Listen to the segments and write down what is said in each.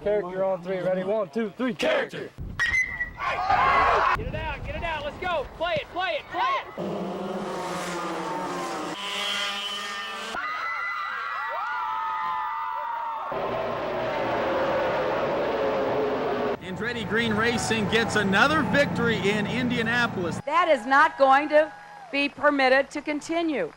Character on three. Ready? 1, 2, 3. Character. Get it out, let's go. Play it. Andretti Green Racing gets another victory in Indianapolis. That is not going to be permitted to continue.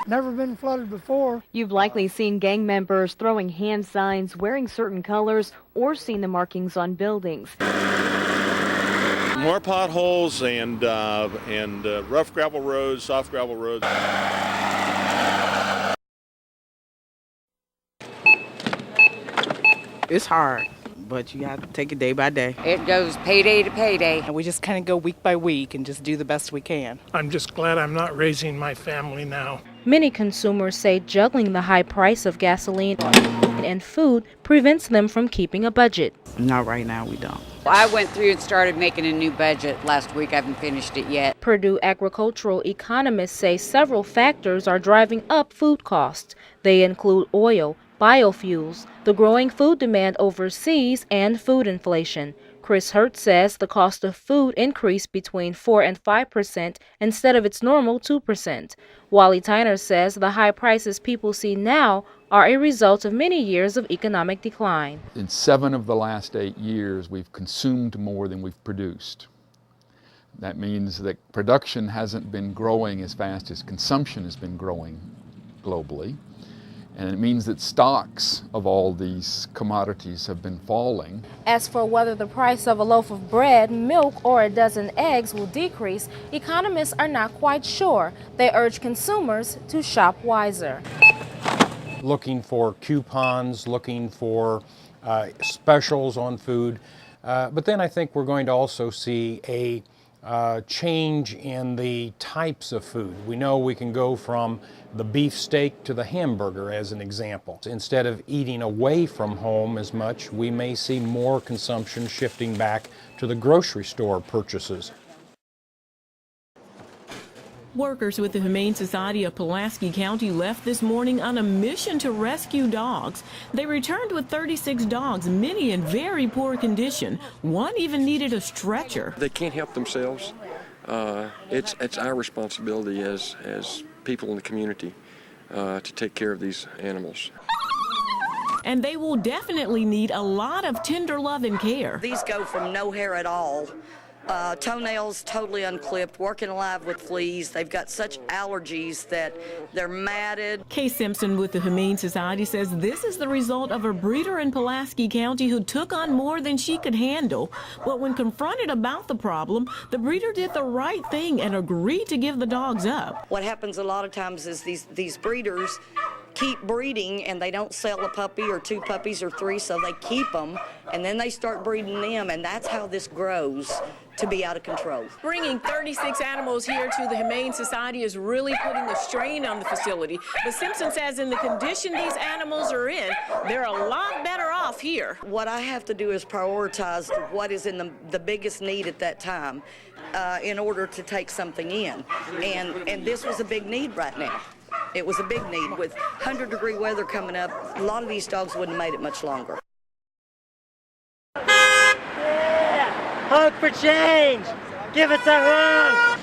Never been flooded before. You've likely seen gang members throwing hand signs, wearing certain colors, or seen the markings on buildings. More potholes and rough gravel roads, soft gravel roads. It's hard, but you have to take it day by day. It goes payday to payday. And we just kind of go week by week and just do the best we can. I'm just glad I'm not raising my family now. Many consumers say juggling the high price of gasoline and food prevents them from keeping a budget. Not right now, we don't. I went through and started making a new budget last week. I haven't finished it yet. Purdue agricultural economists say several factors are driving up food costs. They include oil, biofuels, the growing food demand overseas, and food inflation. Chris Hurt says the cost of food increased between 4 and 5% instead of its normal 2%. Wally Tyner says the high prices people see now are a result of many years of economic decline. In 7 of the last 8 years, we've consumed more than we've produced. That means that production hasn't been growing as fast as consumption has been growing globally. And it means that stocks of all these commodities have been falling. As for whether the price of a loaf of bread, milk, or a dozen eggs will decrease, economists are not quite sure. They urge consumers to shop wiser. Looking for coupons, looking for specials on food. But then I think we're going to also see a change in the types of food. We know we can go from the beef steak to the hamburger as an example. Instead of eating away from home as much, we may see more consumption shifting back to the grocery store purchases. Workers with the Humane Society of Pulaski County left this morning on a mission to rescue dogs. They returned with 36 dogs, many in very poor condition. One even needed a stretcher. They can't help themselves. It's our responsibility as people in the community to take care of these animals. And they will definitely need a lot of tender love and care. These go from no hair at all. Toenails totally unclipped, working alive with fleas. They've got such allergies that they're matted. Kay Simpson with the Humane Society says this is the result of a breeder in Pulaski County who took on more than she could handle. But when confronted about the problem, the breeder did the right thing and agreed to give the dogs up. What happens a lot of times is these breeders keep breeding and they don't sell a puppy or 2 puppies or 3, so they keep them and then they start breeding them, and that's how this grows to be out of control. Bringing 36 animals here to the Humane Society is really putting a strain on the facility. But Simpson says in the condition these animals are in, they're a lot better off here. What I have to do is prioritize what is in the biggest need at that time in order to take something in. And this was a big need right now. It was a big need. With 100-degree weather coming up, a lot of these dogs wouldn't have made it much longer. Hug for change! Give us a hug!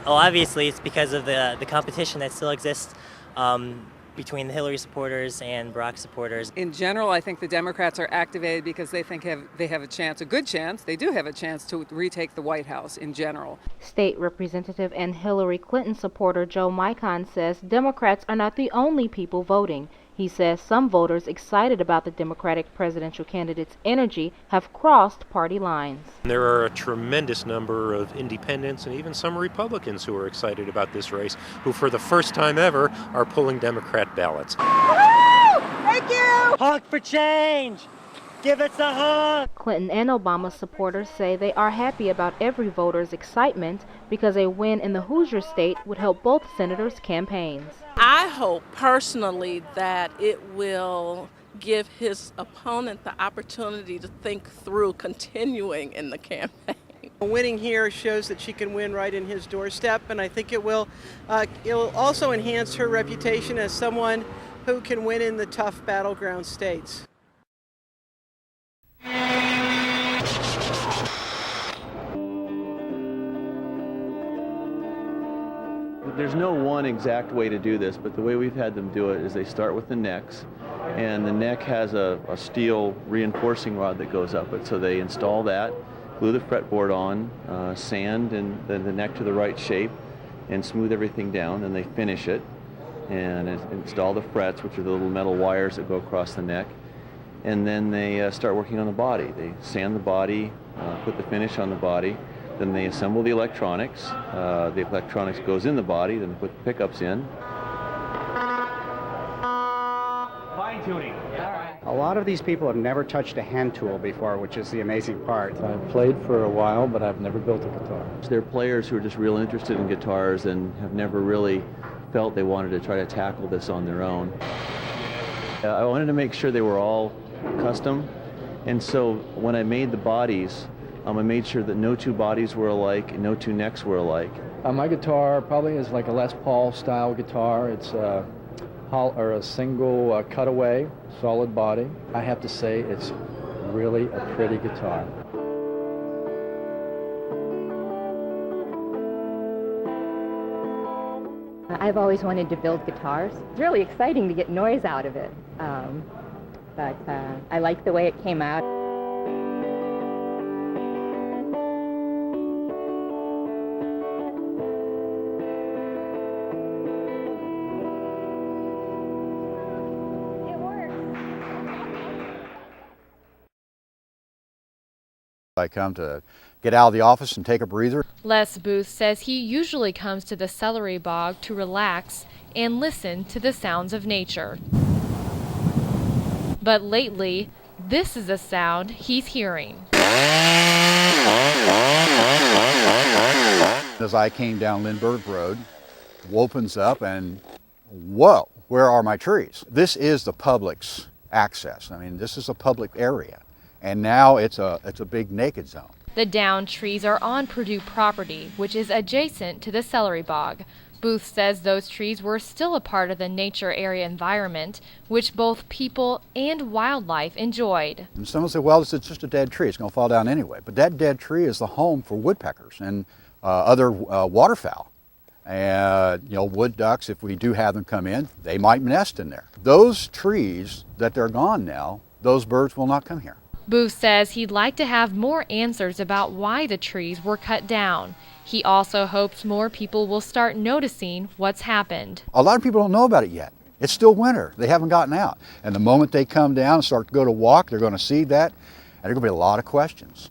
Well, obviously it's because of the competition that still exists between the Hillary supporters and Barack supporters. In general, I think the Democrats are activated because they think they have a chance, a good chance, they do have a chance to retake the White House in general. State Representative and Hillary Clinton supporter Joe Maicon says Democrats are not the only people voting. He says some voters excited about the Democratic presidential candidate's energy have crossed party lines. There are a tremendous number of independents and even some Republicans who are excited about this race, who for the first time ever are pulling Democrat ballots. Woo! Thank you! Hug for change! Give us a hug! Clinton and Obama supporters say they are happy about every voter's excitement because a win in the Hoosier state would help both senators' campaigns. I hope personally that it will give his opponent the opportunity to think through continuing in the campaign. Winning here shows that she can win right in his doorstep, and I think it will also enhance her reputation as someone who can win in the tough battleground states. There's no one exact way to do this, but the way we've had them do it is they start with the necks, and the neck has a steel reinforcing rod that goes up it. So they install that, glue the fretboard on, sand and the neck to the right shape, and smooth everything down, and they finish it and install the frets, which are the little metal wires that go across the neck, and then they start working on the body. They sand the body, put the finish on the body, then they assemble the electronics. The electronics goes in the body, then they put the pickups in. Fine tuning. A lot of these people have never touched a hand tool before, which is the amazing part. I've played for a while, but I've never built a guitar. They're players who are just real interested in guitars and have never really felt they wanted to try to tackle this on their own. I wanted to make sure they were all custom, and so when I made the bodies, I made sure that no two bodies were alike and no two necks were alike. My guitar probably is like a Les Paul style guitar. It's a single cutaway, solid body. I have to say it's really a pretty guitar. I've always wanted to build guitars. It's really exciting to get noise out of it, but I like the way it came out. I come to get out of the office and take a breather. Les Booth says he usually comes to the celery bog to relax and listen to the sounds of nature. But lately, this is a sound he's hearing. As I came down Lindbergh Road, opens up and whoa, where are my trees? This is the public's access. I mean, this is a public area. And now it's a big naked zone. The downed trees are on Purdue property, which is adjacent to the celery bog. Booth says those trees were still a part of the nature area environment, which both people and wildlife enjoyed. And someone said, well, it's just a dead tree. It's going to fall down anyway. But that dead tree is the home for woodpeckers and other waterfowl. And, wood ducks, if we do have them come in, they might nest in there. Those trees that they're gone now, those birds will not come here. Booth says he'd like to have more answers about why the trees were cut down. He also hopes more people will start noticing what's happened. A lot of people don't know about it yet. It's still winter. They haven't gotten out. And the moment they come down and start to go to walk, they're going to see that, and there are going to be a lot of questions.